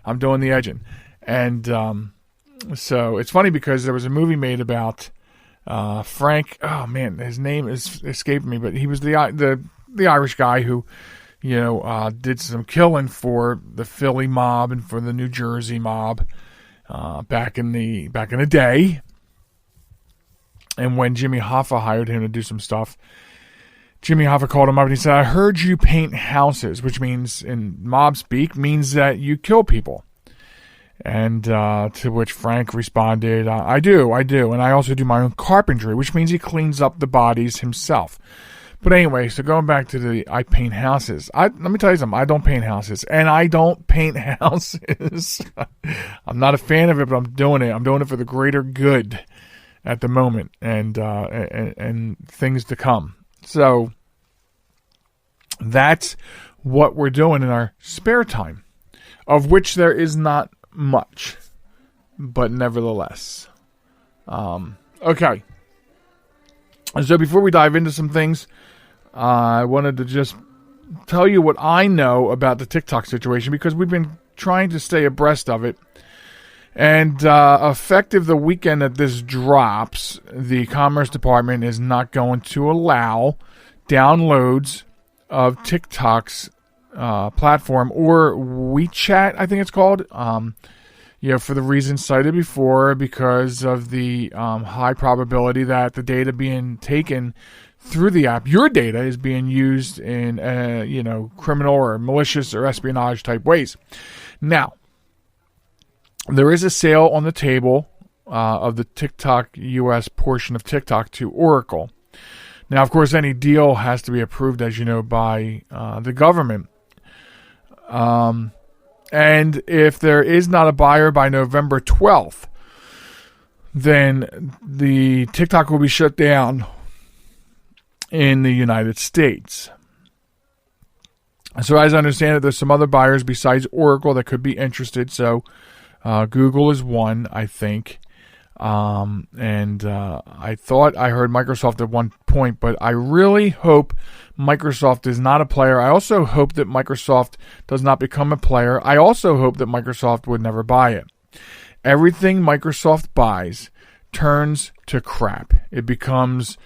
I'm doing the edging. And so it's funny because there was a movie made about Frank. Oh, man, his name is escaping me. But he was the Irish guy who, did some killing for the Philly mob and for the New Jersey mob back in the day. And when Jimmy Hoffa hired him to do some stuff, Jimmy Hoffa called him up and he said, "I heard you paint houses," which means, in mob speak, means that you kill people. And to which Frank responded, I do. And I also do my own carpentry, which means he cleans up the bodies himself. But anyway, so going back to I paint houses. Let me tell you something. I don't paint houses. And I don't paint houses. I'm not a fan of it, but I'm doing it. I'm doing it for the greater good at the moment and things to come. So that's what we're doing in our spare time, of which there is not much, but nevertheless. Okay. So before we dive into some things, I wanted to just tell you what I know about the TikTok situation, because we've been trying to stay abreast of it. And effective the weekend that this drops, the Commerce Department is not going to allow downloads of TikTok's platform, or WeChat, I think it's called, for the reasons cited before, because of the high probability that the data being taken through the app, your data, is being used in, criminal or malicious or espionage type ways. Now, there is a sale on the table of the TikTok U.S. portion of TikTok to Oracle. Now, of course, any deal has to be approved, as you know, by the government. And if there is not a buyer by November 12th, then the TikTok will be shut down in the United States. So as I understand it, there's some other buyers besides Oracle that could be interested. So Google is one, I think. And I thought I heard Microsoft at one point, but I really hope Microsoft is not a player. I also hope that Microsoft does not become a player. I also hope that Microsoft would never buy it. Everything Microsoft buys turns to crap. It becomes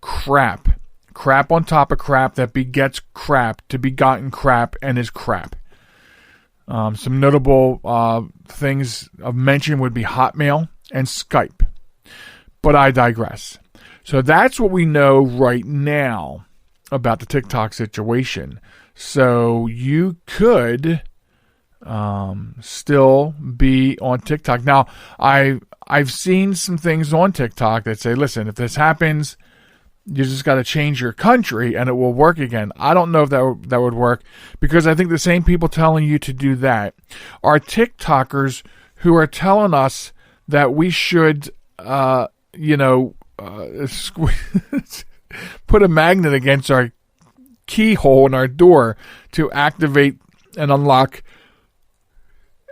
crap. Crap on top of crap that begets crap to begotten crap and is crap. Some notable things of mention would be Hotmail and Skype. But I digress. So that's what we know right now about the TikTok situation. So you could still be on TikTok. Now, I've seen some things on TikTok that say, listen, if this happens, you just got to change your country and it will work again. I don't know if that would work, because I think the same people telling you to do that are TikTokers who are telling us that we should, put a magnet against our keyhole in our door to activate and unlock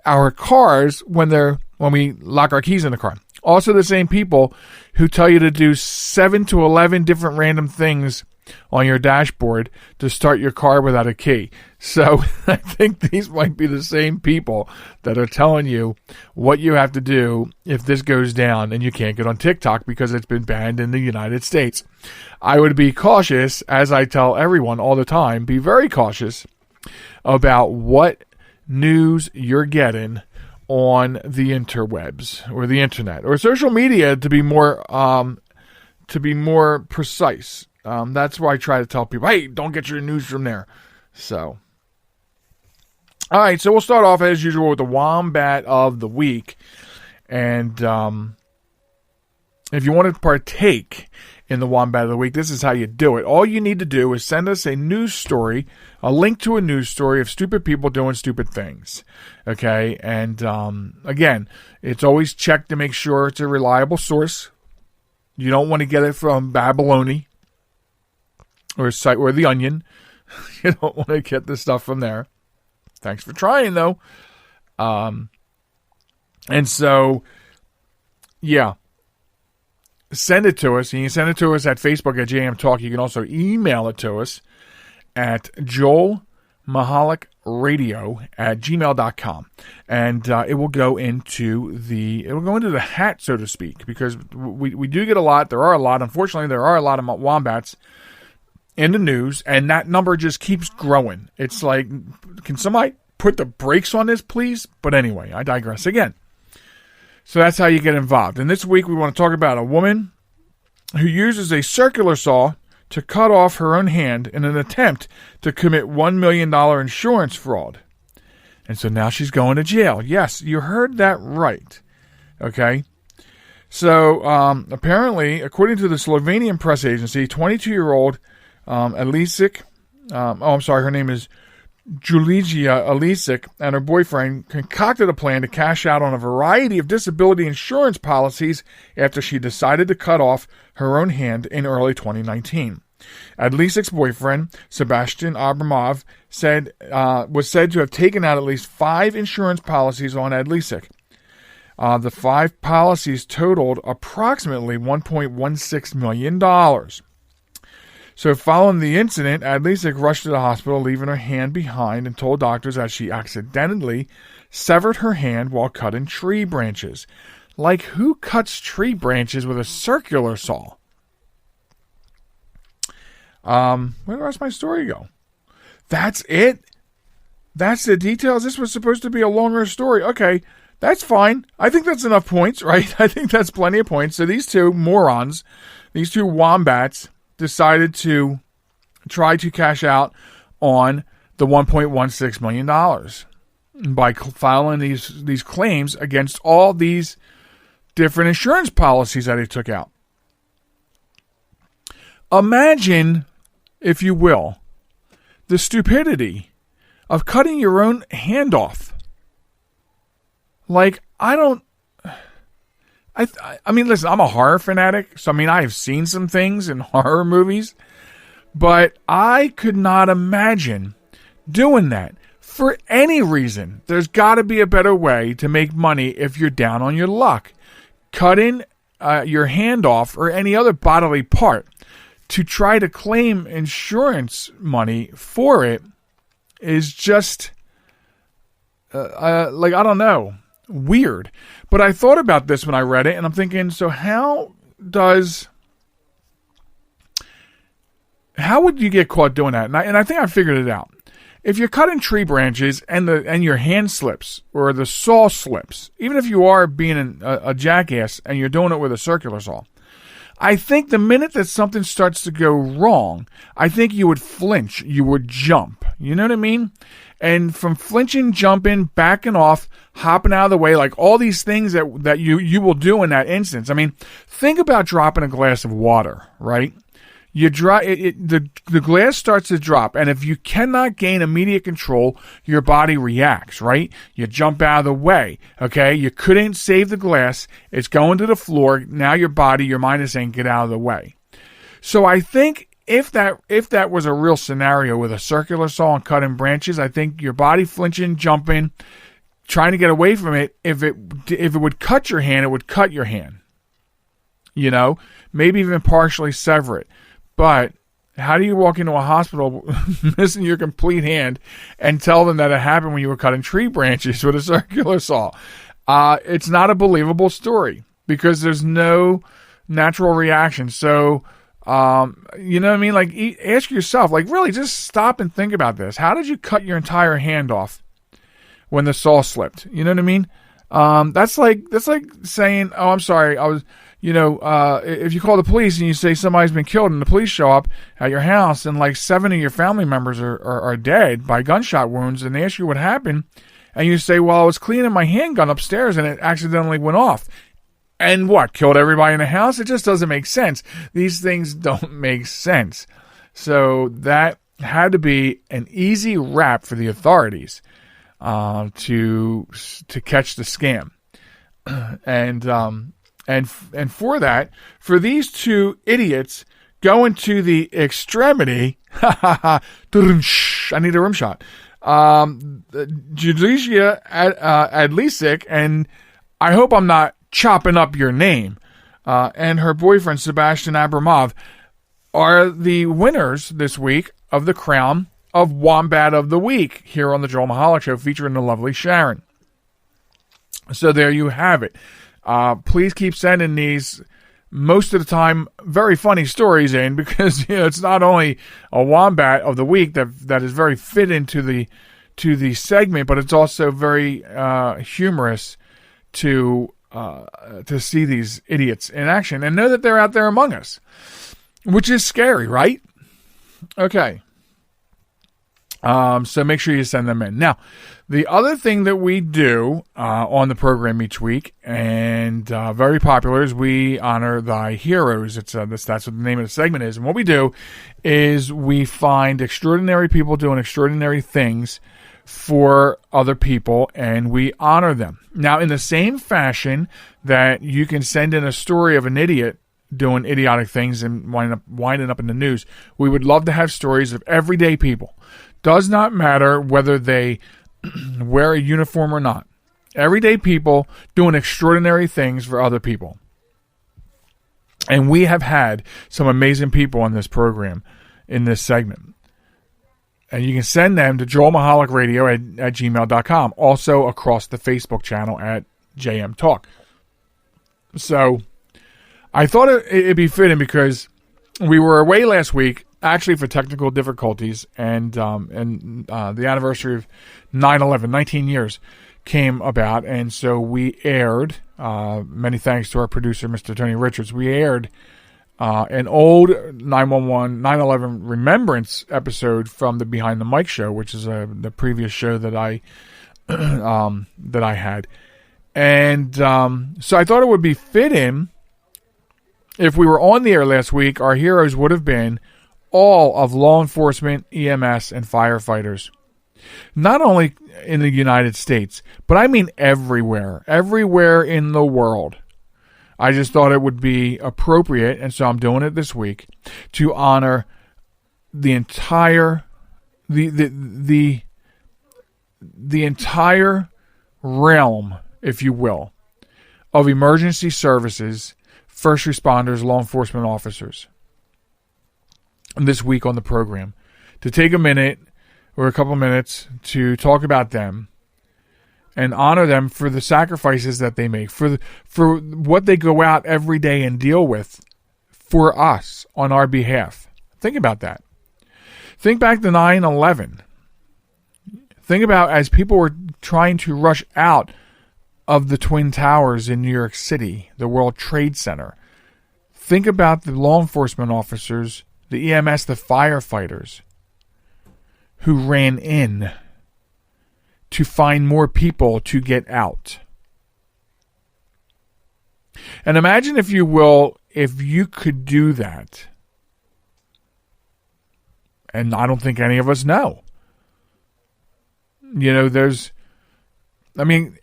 our cars when we lock our keys in the car. Also the same people who tell you to do 7 to 11 different random things on your dashboard to start your car without a key. So I think these might be the same people that are telling you what you have to do if this goes down and you can't get on TikTok because it's been banned in the United States. I would be cautious, as I tell everyone all the time, be very cautious about what news you're getting on the interwebs or the internet or social media, to be more precise. That's why I try to tell people, hey, don't get your news from there. So, all right, so we'll start off as usual with the Wombat of the Week. And if you want to partake in the Wombat of the Week, this is how you do it. All you need to do is send us a news story, a link to a news story of stupid people doing stupid things. Okay? And again, it's always checked to make sure it's a reliable source. You don't want to get it from Babyloni or site or The Onion. You don't want to get this stuff from there. Thanks for trying, though. And so, yeah. Send it to us. You can send it to us at Facebook at JM Talk. You can also email it to us at joelmichalecradio@gmail.com. And it will go into the hat, so to speak, because we do get a lot. There are a lot. Unfortunately, there are a lot of wombats in the news, and that number just keeps growing. It's like, can somebody put the brakes on this, please? But anyway, I digress again. So that's how you get involved. And this week we want to talk about a woman who uses a circular saw to cut off her own hand in an attempt to commit $1 million insurance fraud. And so now she's going to jail. Yes, you heard that right. Okay? So apparently, according to the Slovenian press agency, 22-year-old Michalec, her name is Julija Michalec, and her boyfriend concocted a plan to cash out on a variety of disability insurance policies after she decided to cut off her own hand in early 2019. Michalec's boyfriend, Sebastian Abramov, was said to have taken out at least 5 insurance policies on Michalec. The 5 policies totaled approximately $1.16 million. So following the incident, Michalec rushed to the hospital, leaving her hand behind, and told doctors that she accidentally severed her hand while cutting tree branches. Like, who cuts tree branches with a circular saw? Where the rest of my story go? That's it? That's the details? This was supposed to be a longer story. Okay, that's fine. I think that's enough points, right? I think that's plenty of points. So these two morons, these two wombats, decided to try to cash out on the $1.16 million by filing these claims against all these different insurance policies that he took out. Imagine, if you will, the stupidity of cutting your own hand off. Like, I mean, listen, I'm a horror fanatic, so I have seen some things in horror movies, but I could not imagine doing that for any reason. There's got to be a better way to make money if you're down on your luck. Cutting your hand off or any other bodily part to try to claim insurance money for it is just, I don't know, weird. But I thought about this when I read it, and I'm thinking, so how would you get caught doing that? And I think I figured it out. If you're cutting tree branches and your hand slips or the saw slips, even if you are being a jackass and you're doing it with a circular saw, I think the minute that something starts to go wrong, I think you would flinch, you would jump. You know what I mean? And from flinching, jumping, backing off, hopping out of the way, like all these things that you will do in that instance. I mean, think about dropping a glass of water, right? You drop the glass starts to drop, and if you cannot gain immediate control, your body reacts, right? You jump out of the way, okay? You couldn't save the glass. It's going to the floor. Now your mind is saying, get out of the way. So I think if that was a real scenario with a circular saw and cutting branches, I think your body flinching, jumping, trying to get away from it, if it would cut your hand, it would cut your hand. You know, maybe even partially sever it. But How do you walk into a hospital missing your complete hand and tell them that it happened when you were cutting tree branches with a circular saw? It's not a believable story because there's no natural reaction. So, you know what I mean? Like, ask yourself, like, really just stop and think about this. How did you cut your entire hand off when the saw slipped? You know what I mean? That's like saying, oh, I'm sorry, I was... if you call the police and you say somebody's been killed and the police show up at your house and like 7 of your family members are dead by gunshot wounds and they ask you what happened and you say, well, I was cleaning my handgun upstairs and it accidentally went off. And what, killed everybody in the house? It just doesn't make sense. These things don't make sense. So that had to be an easy rap for the authorities to catch the scam. And for that, for these two idiots going to the extremity, I need a rim shot, Julicia Adlisik, and I hope I'm not chopping up your name, and her boyfriend, Sebastian Abramov, are the winners this week of the crown of Wombat of the Week here on the Joel Michalec Show, featuring the lovely Sharon. So there you have it. Please keep sending these, most of the time, very funny stories in because it's not only a Wombat of the Week that is very fit into the segment, but it's also very humorous to see these idiots in action and know that they're out there among us, which is scary, right? Okay. So make sure you send them in. Now, the other thing that we do on the program each week, and very popular, is we honor thy heroes. That's what the name of the segment is. And what we do is we find extraordinary people doing extraordinary things for other people, and we honor them. Now, in the same fashion that you can send in a story of an idiot doing idiotic things and winding up in the news, we would love to have stories of everyday people. Does not matter whether they wear a uniform or not. Everyday people doing extraordinary things for other people. And we have had some amazing people on this program in this segment. And you can send them to joelmichalecradio at gmail.com. Also across the Facebook channel at JM Talk. So I thought it'd be fitting because we were away last week, actually for technical difficulties, and the anniversary of 9/11, 19 years, came about, and so we aired, many thanks to our producer, Mr. Tony Richards, we aired an old 9/11 remembrance episode from the Behind the Mic show, which is the previous show that I had. And so I thought it would be fitting, if we were on the air last week, our heroes would have been all of law enforcement, EMS, and firefighters. Not only in the United States, but I mean everywhere in the world. I just thought it would be appropriate, and so I'm doing it this week, to honor the entire the entire realm, if you will, of emergency services, first responders, law enforcement officers. This week on the program, to take a minute or a couple minutes to talk about them and honor them for the sacrifices that they make, for what they go out every day and deal with for us on our behalf. Think about that. Think back to 9/11. Think about as people were trying to rush out of the Twin Towers in New York City, the World Trade Center. Think about the law enforcement officers, the EMS, the firefighters who ran in to find more people to get out. And imagine, if you will, if you could do that. And I don't think any of us know. You know,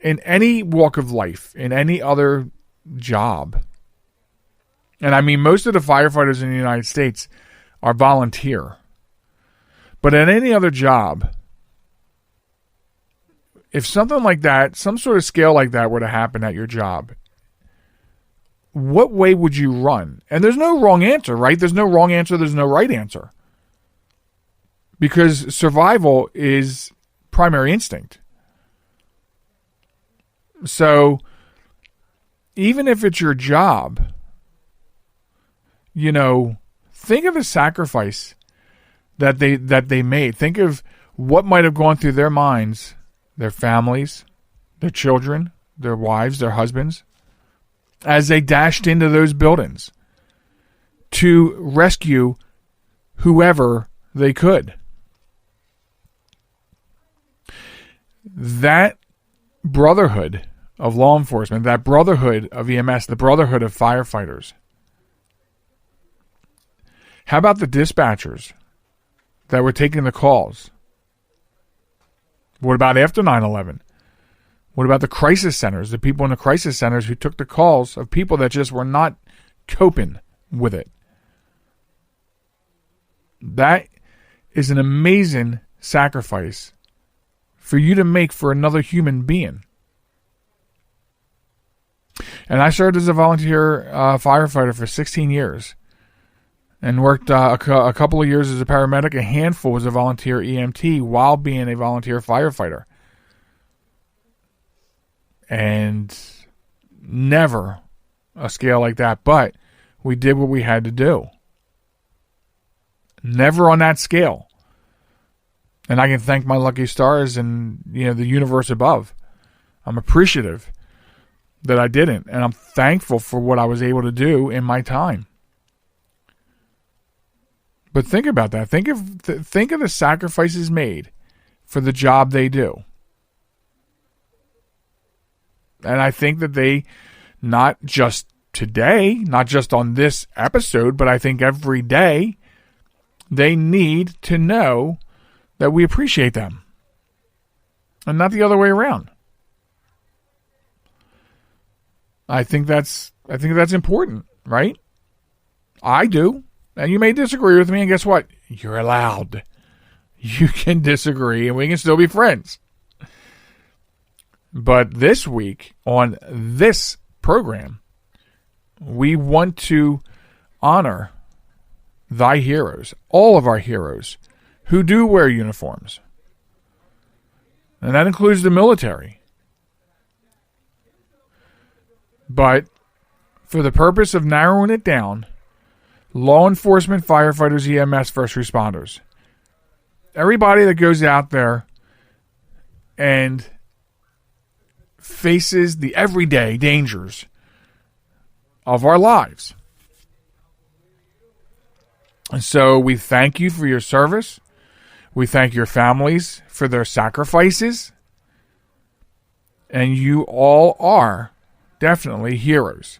in any walk of life, in any other job, and I mean, most of the firefighters in the United States are volunteer. But at any other job, if something like that, some sort of scale like that were to happen at your job, what way would you run? And there's no wrong answer, right? There's no wrong answer. There's no right answer. because survival is primary instinct. So even if it's your job, think of the sacrifice that they made. Think of what might have gone through their minds, their families, their children, their wives, their husbands, as they dashed into those buildings to rescue whoever they could. That brotherhood of law enforcement, that brotherhood of EMS, the brotherhood of firefighters. How about the dispatchers that were taking the calls? What about after 9/11? What about the crisis centers, the people in the crisis centers who took the calls of people that just were not coping with it? That is an amazing sacrifice for you to make for another human being. And I served as a volunteer firefighter for 16 years and worked a couple of years as a paramedic, a handful as a volunteer EMT while being a volunteer firefighter. And never a scale like that, but we did what we had to do. Never on that scale. And I can thank my lucky stars and the universe above. I'm appreciative that I didn't, and I'm thankful for what I was able to do in my time. But think about that. Think of the sacrifices made for the job they do. And I think that they, not just today, not just on this episode, but I think every day, they need to know that we appreciate them. And not the other way around. I think that's important, right? I do. And you may disagree with me, and guess what? You're allowed. You can disagree, and we can still be friends. But this week, on this program, we want to honor thy heroes, all of our heroes, who do wear uniforms. And that includes the military. But for the purpose of narrowing it down, law enforcement, firefighters, EMS, first responders, everybody that goes out there and faces the everyday dangers of our lives. And so we thank you for your service. We thank your families for their sacrifices. And you all are definitely heroes.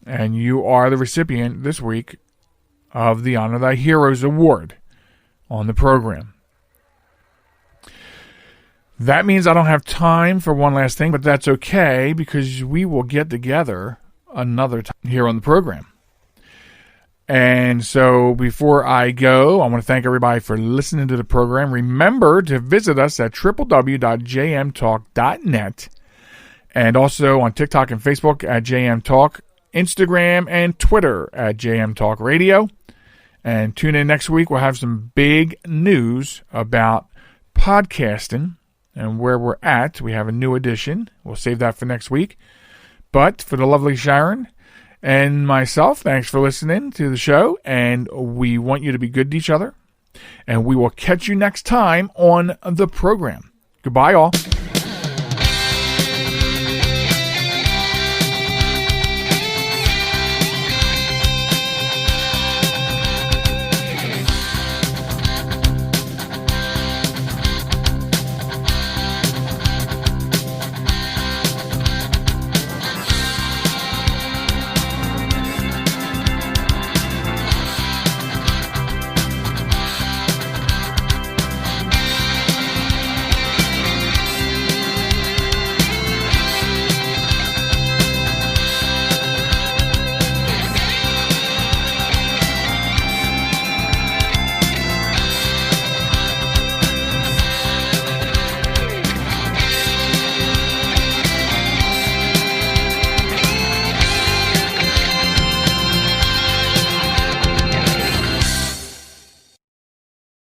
And you are the recipient this week of the Honor Thy Heroes Award on the program. That means I don't have time for one last thing, but that's okay because we will get together another time here on the program. And so before I go, I want to thank everybody for listening to the program. Remember to visit us at www.jmtalk.net and also on TikTok and Facebook at JMTalk, Instagram and Twitter at JMTalk Radio. And tune in next week. We'll have some big news about podcasting and where we're at. We have a new edition. We'll save that for next week. But for the lovely Sharon and myself, thanks for listening to the show. And we want you to be good to each other. And we will catch you next time on the program. Goodbye, all.